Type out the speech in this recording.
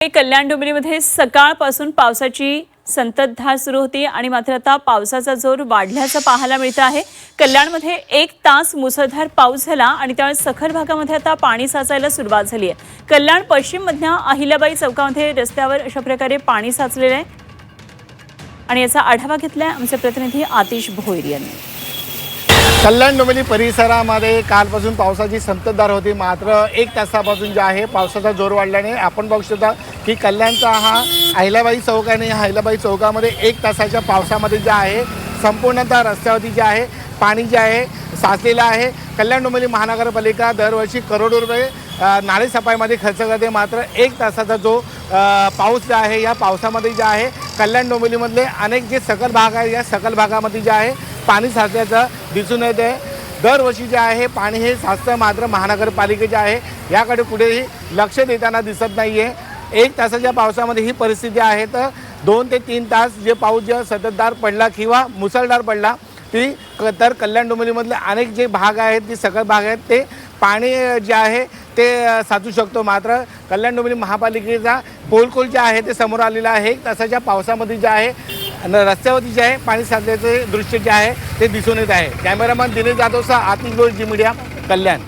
कल्याण डोंबिवलीमध्ये सकाळपासून पावसाची संततधार सुरू होती आणि मात्र आता पावसाचा जोर वाढल्याचं पाहायला मिळतं आहे। कल्याणमध्ये 1 तास मुसळधार पाऊस झाला आणि त्यामुळे सखल भागामध्ये आता पाणी साचायला सुरुवात झाली आहे। कल्याण पश्चिम मधल्या अहिल्याबाई चौकामध्ये रस्त्यावर अशा प्रकारे पाणी साचलेलं आहे आणि याचा आढावा घेतलाय आमचे प्रतिनिधी आतिश भोईर यांनी। कल्याण डोंबिवली परिसरामध्ये कालपासून पावसाची संततधार होती, मात्र 1 तासापासून जे आहे पावसाचा जोर वाढल्याने आपण बघू शकता की कल्याणचा हा अहिल्याबाई चौक आहे आणि अहिल्याबाई चौकामध्ये 1 तासाच्या पावसामध्ये जे आहे संपूर्णतः रस्त्यावरती जे आहे पाणी जे आहे साचलेलं आहे। कल्याण डोंबिवली महानगरपालिका दरवर्षी करोडो रुपये नाले सफाईमध्ये खर्च करते, मात्र 1 तासाचा जो पाऊस जे आहे या पावसामध्ये जे आहे कल्याण डोंबिवलीमधले अनेक जे सकल भाग आहे या सकल भागामध्ये जे आहे पाणी साचल्याचं दिसून येते। दरवर्षी जे आहे पाणी हे साचतं, मात्र महानगरपालिका जे आहे याकडे कुठेही लक्ष देताना दिसत नाही आहे। 1 तासाच्या पावसामध्ये ही परिस्थिती आहे, तर 2 ते 3 तास जे पाऊस जे संततधार पडला किंवा मुसळधार पडला ती तर कल्याण डोंबिवलीमधले अनेक जे भाग आहेत ते सकल भाग आहेत ते पाणी जे आहे ते साचू शकतो। मात्र कल्याण डोंबिवली महापालिकेचा पोलखोल जे आहे ते समोर आलेलं आहे। 1 तासाच्या पावसामध्ये जे आहे रस्त्यावरती जे आहे पाणी साचल्याचे दृश्य जे आहे ते दिसून येत आहे। कॅमेरामन दिनेश जाधवसह आतिश भोईर, जी मीडिया, कल्याण।